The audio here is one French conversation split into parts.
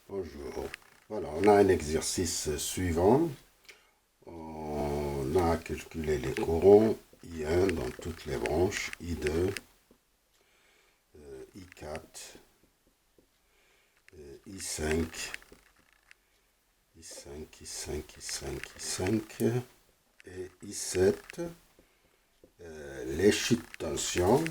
Bonjour. Voilà, on a un exercice suivant. On a calculé les courants I1 dans toutes les branches, I2, I4, I5, I5, I5, I5, I5 et I7. Les chutes de tension.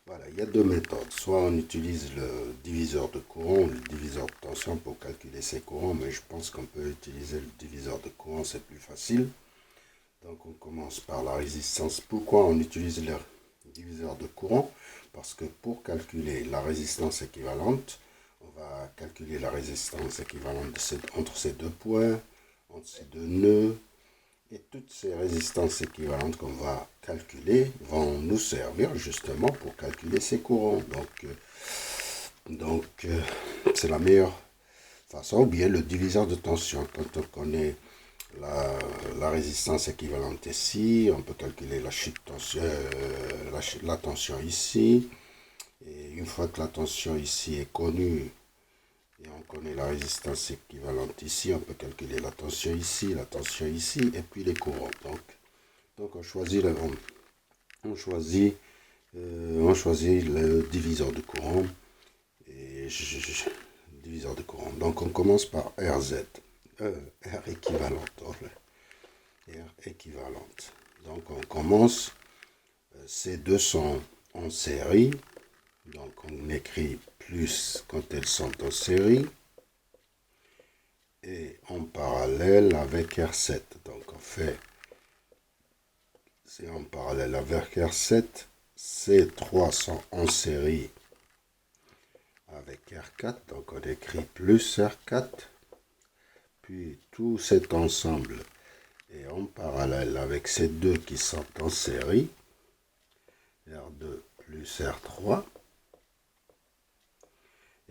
Voilà, il y a deux méthodes. Soit on utilise le diviseur de courant ou le diviseur de tension pour calculer ces courants, mais je pense qu'on peut utiliser le diviseur de courant, c'est plus facile. Donc on commence par la résistance. Pourquoi on utilise le diviseur de courant? Parce que pour calculer la résistance équivalente, on va calculer la résistance équivalente entre ces deux points, entre ces deux nœuds. Et toutes ces résistances équivalentes qu'on va calculer vont nous servir justement pour calculer ces courants. Donc, c'est la meilleure façon, ou bien le diviseur de tension. Quand on connaît la résistance équivalente ici, on peut calculer la chute tension, la tension ici. Et une fois que la tension ici est connue, et on connaît la résistance équivalente ici, on peut calculer la tension ici, et puis les courants. Donc on choisit le diviseur de courant. Diviseur de courant. Donc on commence par RZ. R équivalente. R équivalente. Donc on commence. Ces deux sont en série. Donc on écrit plus quand elles sont en série. Et en parallèle avec R7. Donc on fait, c'est en parallèle avec R7. Ces trois sont en série avec R4. Donc on écrit plus R4. Puis tout cet ensemble est en parallèle avec ces deux qui sont en série. R2 plus R3.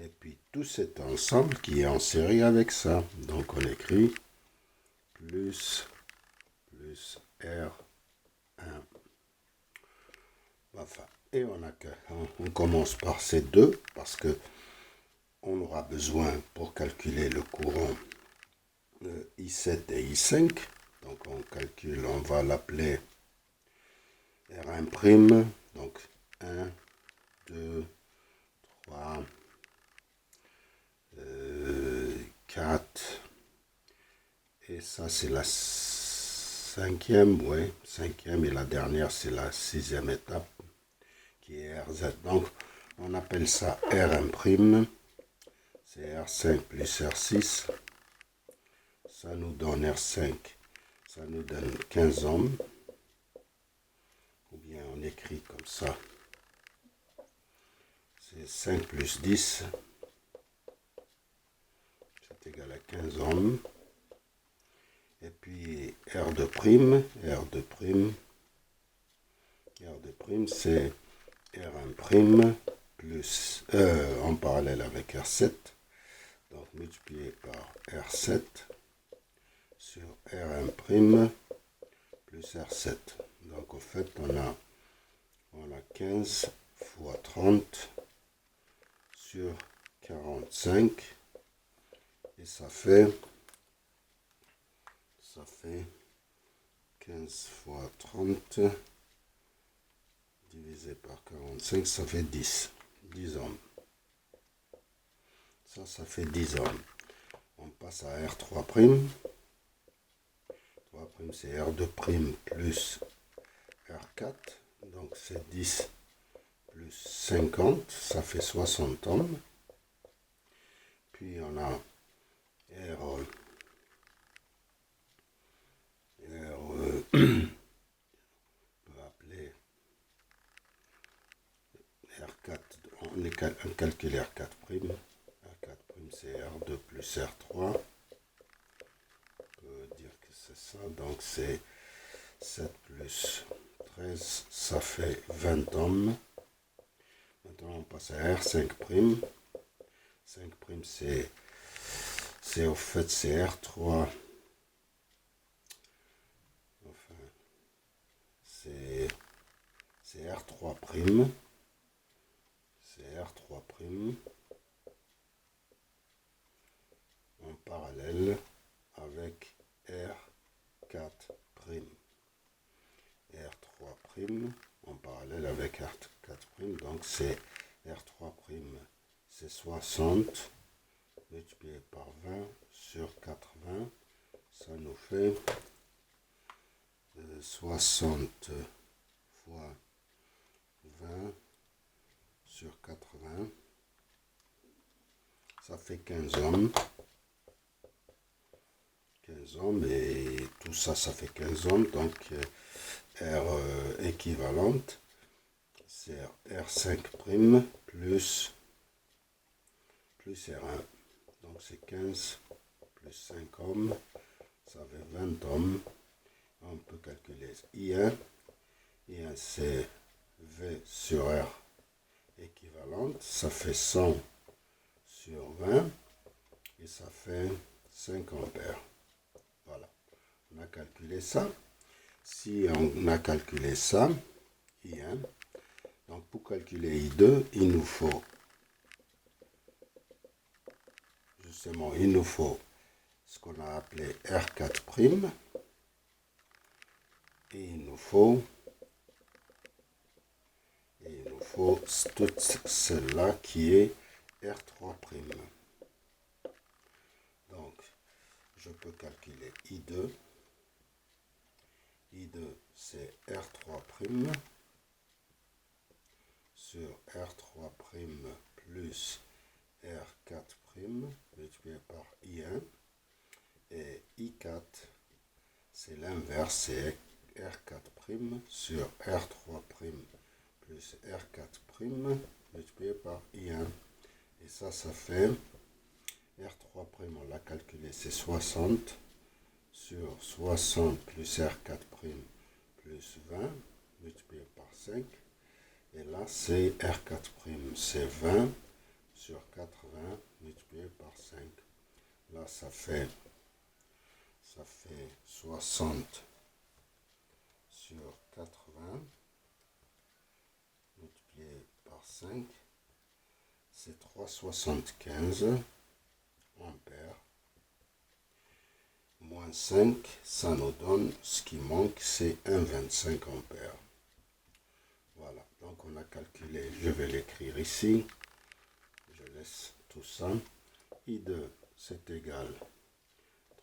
Et puis tout cet ensemble qui est en série avec ça. Donc on écrit plus R1. Enfin, et on commence par ces deux parce que on aura besoin pour calculer le courant I7 et I5. Donc on calcule, on va l'appeler R1'. Donc 1, 2, 3, 4. Et ça c'est la cinquième, ouais, cinquième, et la dernière c'est la sixième étape qui est RZ. Donc on appelle ça R1'. C'est R5 plus R6. Ça nous donne R5. Ça nous donne 15 ohms. Ou bien on écrit comme ça. C'est 5 plus 10. C'est égal à 15 ohms. Et puis R2'. R2', c'est R1' plus en parallèle avec R7. Donc multiplié par R7 sur R1' plus R7. Donc au fait on a 15 fois 30 sur 45 et ça fait 15 fois 30 divisé par 45, ça fait 10 ohms. Ça fait 10 ohms. On passe à R3'. 3', c'est R2' plus R4. Donc c'est 10 plus 50, ça fait 60 ohms. Puis on a on peut appeler R4, on calcule R4'. R4' c'est R2 plus R3. On peut dire que c'est ça. Donc c'est 7 plus 13, ça fait 20 ohms. Maintenant on passe à R5'. 5', c'est au fait c'est R3. Enfin, c'est R3'. C'est R3'. parallèle avec R4'. R3' en parallèle avec R4', donc c'est R3', c'est 60 multiplié par 20 sur 80, ça nous fait 60 fois 20 sur 80, ça fait 15 ohms. 15 ohms et tout ça, ça fait 15 ohms. Donc R équivalente, c'est R5' plus R1. Donc c'est 15 plus 5 ohms, ça fait 20 ohms. On peut calculer I1. I1 c'est V sur R équivalente, ça fait 100 sur 20 et ça fait 5 ampères. Voilà, on a calculé ça. Si on a calculé ça, I1, donc pour calculer I2, il nous faut ce qu'on a appelé R4', et il nous faut toute celle-là qui est R3'. Donc, je peux calculer I2. I2, c'est R3' sur R3' plus R4' multiplié par I1. Et I4, c'est l'inverse, c'est R4' sur R3' plus R4' multiplié par I1. Et ça fait R3', on l'a calculé, c'est 60 sur 60 plus R4' plus 20 multiplié par 5. Et là, c'est R4', c'est 20 sur 80 multiplié par 5. Là, ça fait 60 sur 80 multiplié par 5. C'est 375 ampères. Moins 5, ça nous donne, ce qui manque, c'est 1,25 ampères. Voilà, donc on a calculé, je vais l'écrire ici. Je laisse tout ça. I2, c'est égal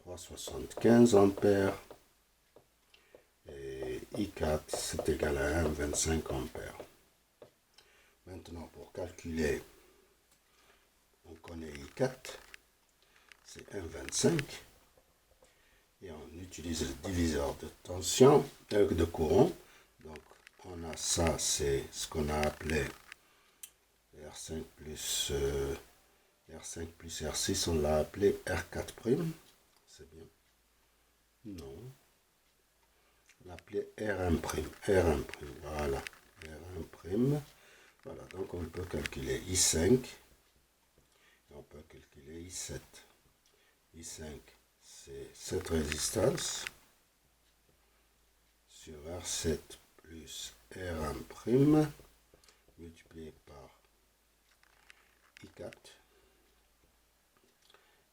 375 ampères. Et I4, c'est égal à 1,25 ampères. Maintenant, pour calculer, on connaît I4, c'est 1,25. Et on utilise le diviseur de tension, de courant. Donc, on a ça, c'est ce qu'on a appelé R5 plus R6, on l'a appelé R4'. C'est bien. Non. On l'a appelé R1'. Voilà. R1'. Voilà, donc on peut calculer I5. Et on peut calculer I7. I5, c'est cette résistance sur R7 plus R1' multiplié par I4.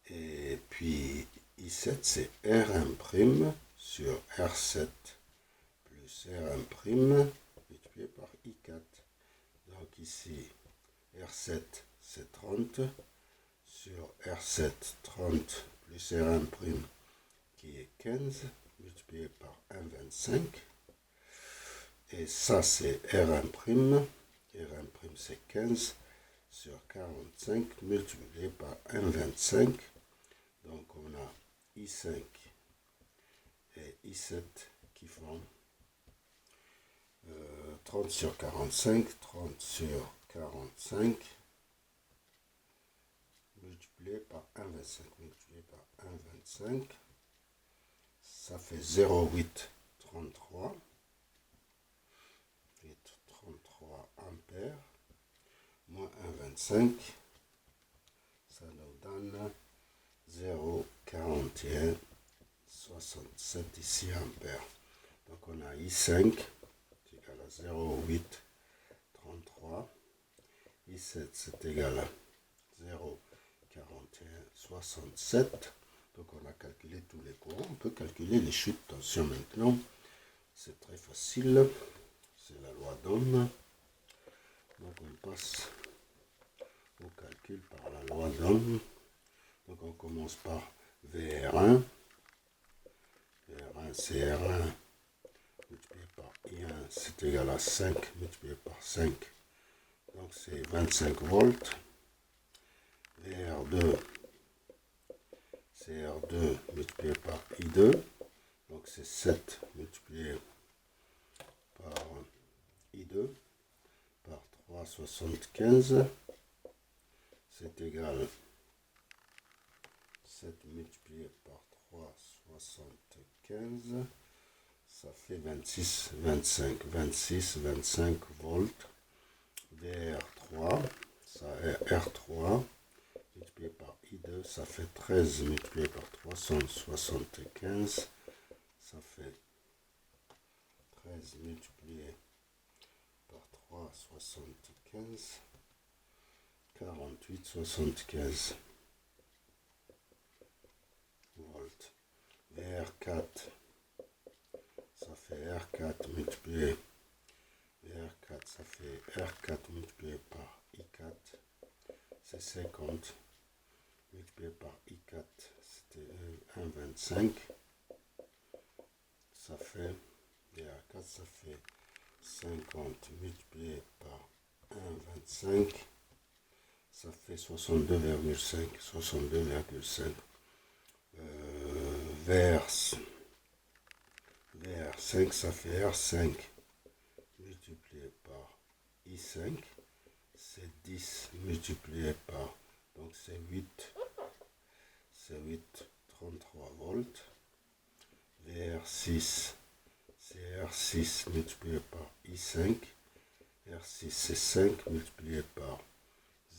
Et puis I7, c'est R1' sur R7 plus R1' multiplié par I4. Donc ici, R7, c'est 30 sur R7, 30 plus R1' qui est 15 multiplié par 1,25. Et ça, c'est R1'. R1' c'est 15 sur 45 multiplié par 1,25. Donc on a I5 et I7 qui font 30 sur 45, 30 sur 45 multiplié par 1,25. Ça fait 0,833 ampères moins 1,25. Ça nous donne 0,4167 ici ampères. Donc on a I5 c'est égal à 0,833. I7 c'est égal à 0,4167. Donc on a calculé tous les courants. On peut calculer les chutes de tension maintenant. C'est très facile. C'est la loi d'Ohm. Donc on passe au calcul par la loi d'Ohm. Donc on commence par VR1. VR1, c'est R1 multiplié par I1, c'est égal à 5 multiplié par 5. Donc c'est 25 volts. VR2, c'est R2 multiplié par I2. Donc c'est 7 multiplié par I2 par 3, 75. C'est égal 7 multiplié par 3, 75. Ça fait 26, 25, 26, 25 volts. VR3, ça est R3 multiplié par I2, ça fait 13 multiplié par 375. Ça fait 13 multiplié par 3, 75. 48, 75 volts. VR4, ça fait R4 multiplié. VR4, ça fait R4 multiplié par I4. C'est 50 multiplié par I4. C'était 1,25. Ça fait VR4, ça fait 50 multiplié par 1,25. Ça fait 62,5. 62,5. VR5, ça fait R5 multiplié par I5, c'est 10 multiplié par, donc c'est 8, 33 volts. VR6, c'est R6 multiplié par I5, R6 c'est 5 multiplié par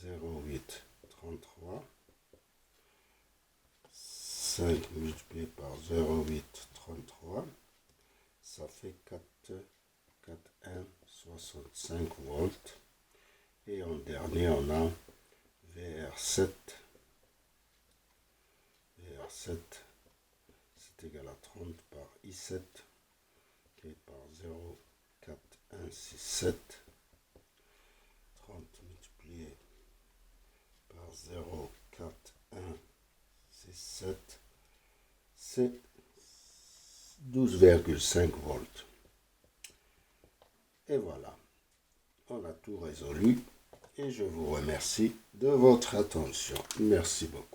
0,8, 33, 5 multiplié par 0,8, 33, ça fait 4,165 volts. Et en dernier, on a VR7. VR7, c'est égal à 30 par I7, qui est par 0,4167. 30 multiplié par 0,4167, c'est 12,5 volts. Et voilà, on a tout résolu et je vous remercie de votre attention. Merci beaucoup.